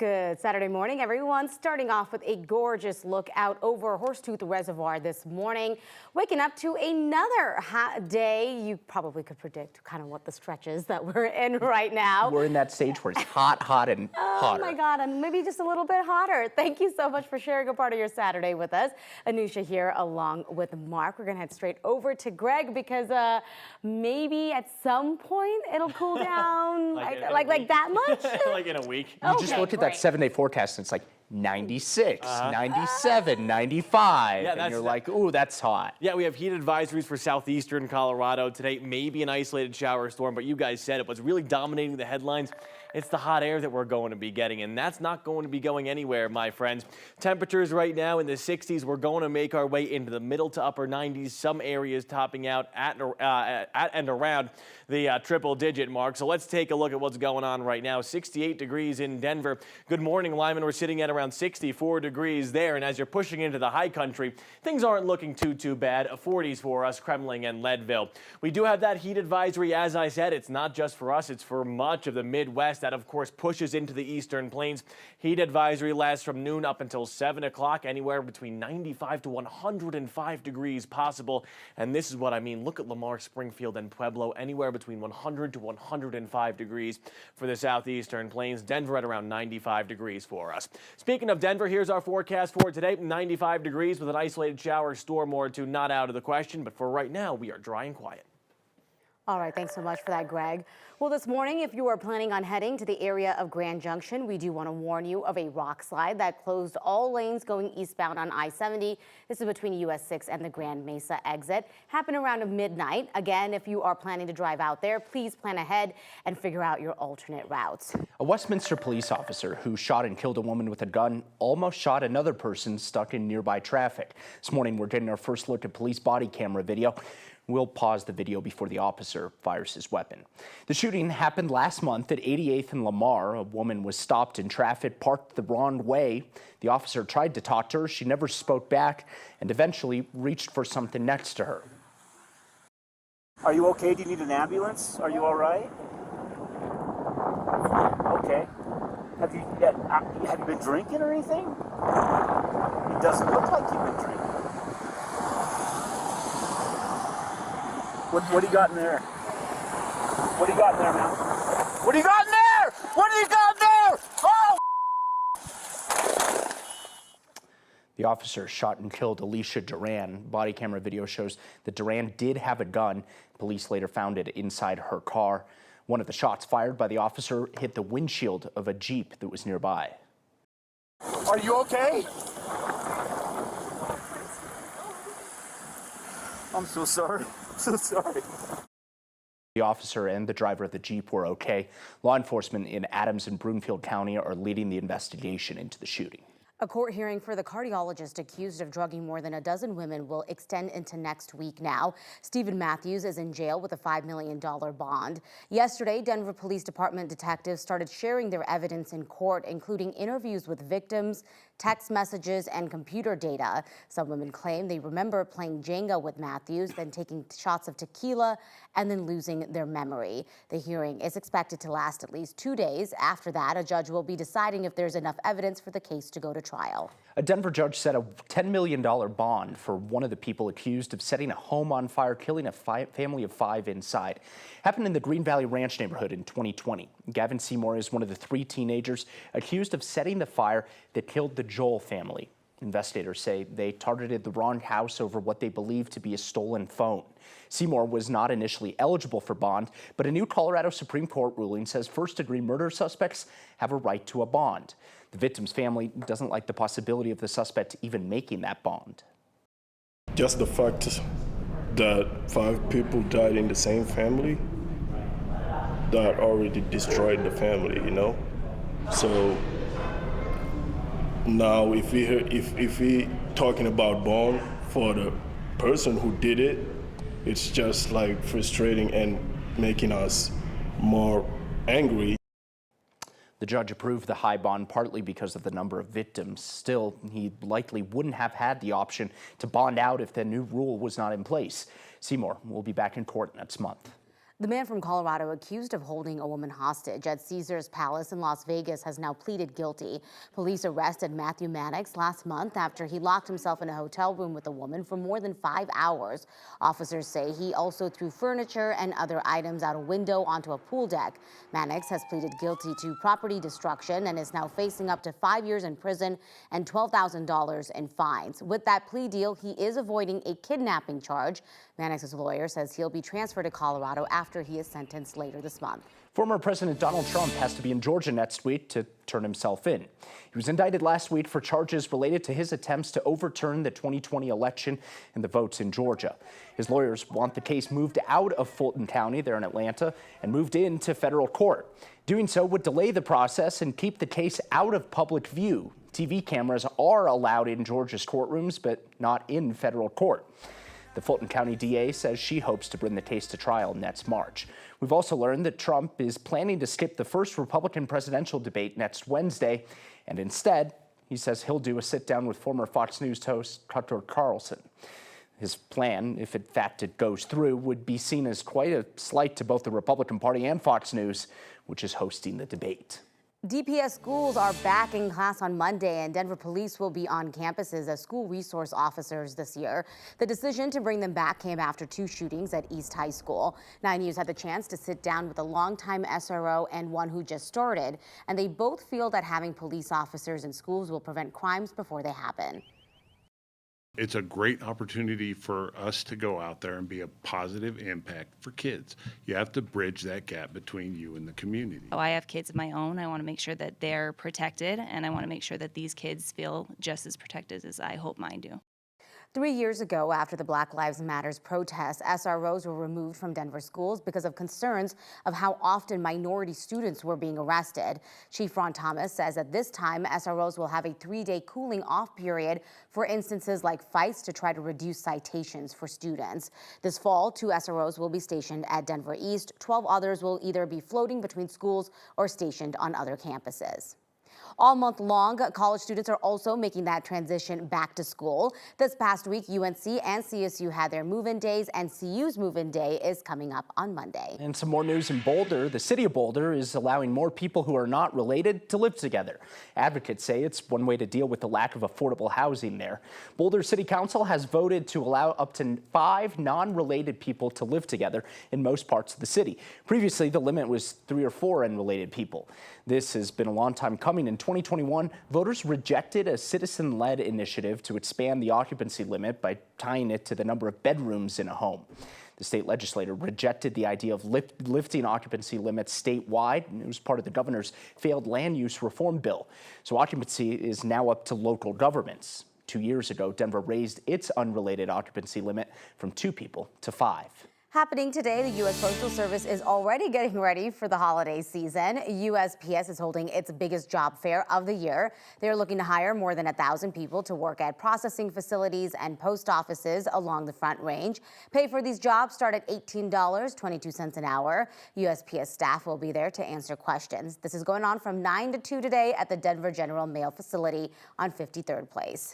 Good Saturday morning, everyone. Starting off with a gorgeous look out over Horsetooth Reservoir this morning. Waking up to another hot day. You probably could predict kind of what the stretch is that we're in right now. We're in that stage where it's hot, and hotter. Oh my God, and maybe just a little bit hotter. Thank you so much for sharing a part of your Saturday with us. Anusha here along with Mark. We're gonna head straight over to Greg because maybe at some point it'll cool down like that much? Like in a week. You just look at that 7-day forecast and it's like 96, 97, 95, and you're like, ooh, that's hot. Yeah, we have heat advisories for southeastern Colorado today. Maybe an isolated shower storm, but you guys said it. What's really dominating the headlines, it's the hot air that we're going to be getting, and that's not going to be going anywhere, my friends. Temperatures right now in the 60s. We're going to make our way into the middle to upper 90s. Some areas topping out at and around the triple-digit mark. So let's take a look at what's going on right now. 68 degrees in Denver. Good morning, Lyman. We're sitting at around 64 degrees there, and as you're pushing into the high country, things aren't looking too bad. 40s for us, Kremling and Leadville. We do have that heat advisory. As I said, it's not just for us, it's for much of the Midwest. That, of course, pushes into the eastern plains. Heat advisory lasts from noon up until 7 o'clock, anywhere between 95 to 105 degrees possible. And this is what I mean. Look at Lamar, Springfield, and Pueblo, anywhere between 100 to 105 degrees for the southeastern plains. Denver at around 95 degrees for us. Speaking of Denver, here's our forecast for today. 95 degrees with an isolated shower storm or two not out of the question, but for right now, we are dry and quiet. All right, thanks so much for that, Greg. Well, this morning, if you are planning on heading to the area of Grand Junction, we do want to warn you of a rock slide that closed all lanes going eastbound on I-70. This is between US 6 and the Grand Mesa exit. Happened around midnight. Again, if you are planning to drive out there, please plan ahead and figure out your alternate routes. A Westminster police officer who shot and killed a woman with a gun almost shot another person stuck in nearby traffic. This morning, we're getting our first look at police body camera video. We'll pause the video before the officer fires his weapon. The shooting happened last month at 88th and Lamar. A woman was stopped in traffic, parked the wrong way. The officer tried to talk to her. She never spoke back and eventually reached for something next to her. Are you okay? Do you need an ambulance? Are you all right? Okay. Have you been drinking or anything? It doesn't look like you've been drinking. What do you got in there? What do you got in there, man? What do you got in there? What do you got in there? Oh! The officer shot and killed Alicia Duran. Body camera video shows that Duran did have a gun. Police later found it inside her car. One of the shots fired by the officer hit the windshield of a Jeep that was nearby. Are you okay? I'm so sorry. So sorry. The officer and the driver of the Jeep were okay. Law enforcement in Adams and Broomfield County are leading the investigation into the shooting. A court hearing for the cardiologist accused of drugging more than a dozen women will extend into next week now. Stephen Matthews is in jail with a $5 million bond. Yesterday, Denver Police Department detectives started sharing their evidence in court, including interviews with victims, text messages, and computer data. Some women claim they remember playing Jenga with Matthews, then taking shots of tequila, and then losing their memory. The hearing is expected to last at least 2 days. After that, a judge will be deciding if there's enough evidence for the case to go to trial. A Denver judge set a $10 million bond for one of the people accused of setting a home on fire, killing a family of 5 inside. Happened in the Green Valley Ranch neighborhood in 2020. Gavin Seymour is one of the 3 teenagers accused of setting the fire that killed the Joel family. Investigators say they targeted the wrong house over what they believe to be a stolen phone. Seymour was not initially eligible for bond, but a new Colorado Supreme Court ruling says first-degree murder suspects have a right to a bond. The victim's family doesn't like the possibility of the suspect even making that bond. Just the fact that 5 people died in the same family, that already destroyed the family, you know? So now if we talking about bond for the person who did it, it's just like frustrating and making us more angry. The judge approved the high bond partly because of the number of victims. Still, he likely wouldn't have had the option to bond out if the new rule was not in place. Seymour will be back in court next month. The man from Colorado accused of holding a woman hostage at Caesar's Palace in Las Vegas has now pleaded guilty. Police arrested Matthew Mannix last month after he locked himself in a hotel room with a woman for more than 5 hours. Officers say he also threw furniture and other items out a window onto a pool deck. Mannix has pleaded guilty to property destruction and is now facing up to 5 years in prison and $12,000 in fines. With that plea deal, he is avoiding a kidnapping charge. Mannix's lawyer says he'll be transferred to Colorado after he is sentenced later this month. Former President Donald Trump has to be in Georgia next week to turn himself in. He was indicted last week for charges related to his attempts to overturn the 2020 election and the votes in Georgia. His lawyers want the case moved out of Fulton County there in Atlanta and moved into federal court. Doing so would delay the process and keep the case out of public view. TV cameras are allowed in Georgia's courtrooms, but not in federal court. The Fulton County DA says she hopes to bring the case to trial next March. We've also learned that Trump is planning to skip the first Republican presidential debate next Wednesday, and instead, he says he'll do a sit-down with former Fox News host Tucker Carlson. His plan, if in fact it goes through, would be seen as quite a slight to both the Republican Party and Fox News, which is hosting the debate. DPS schools are back in class on Monday, and Denver police will be on campuses as school resource officers this year. The decision to bring them back came after 2 shootings at East High School. 9 News had the chance to sit down with a longtime SRO and one who just started, and they both feel that having police officers in schools will prevent crimes before they happen. It's a great opportunity for us to go out there and be a positive impact for kids. You have to bridge that gap between you and the community. I have kids of my own. I want to make sure that they're protected, and I want to make sure that these kids feel just as protected as I hope mine do. 3 years ago, after the Black Lives Matter protests, SROs were removed from Denver schools because of concerns of how often minority students were being arrested. Chief Ron Thomas says at this time, SROs will have a 3-day cooling off period for instances like fights to try to reduce citations for students. This fall, 2 SROs will be stationed at Denver East. 12 others will either be floating between schools or stationed on other campuses. All month long, college students are also making that transition back to school. This past week, UNC and CSU had their move-in days, and CU's move-in day is coming up on Monday. And some more news in Boulder. The city of Boulder is allowing more people who are not related to live together. Advocates say it's one way to deal with the lack of affordable housing there. Boulder City Council has voted to allow up to 5 non-related people to live together in most parts of the city. Previously, the limit was 3 or 4 unrelated people. This has been a long time coming. In 2021, voters rejected a citizen-led initiative to expand the occupancy limit by tying it to the number of bedrooms in a home. The state legislature rejected the idea of lifting occupancy limits statewide, and it was part of the governor's failed land use reform bill. So occupancy is now up to local governments. 2 years ago, Denver raised its unrelated occupancy limit from 2 people to 5. Happening today, the U.S. Postal Service is already getting ready for the holiday season. USPS is holding its biggest job fair of the year. They're looking to hire more than 1,000 people to work at processing facilities and post offices along the Front Range. Pay for these jobs start at $18.22 an hour. USPS staff will be there to answer questions. This is going on from 9 to 2 today at the Denver General Mail facility on 53rd Place.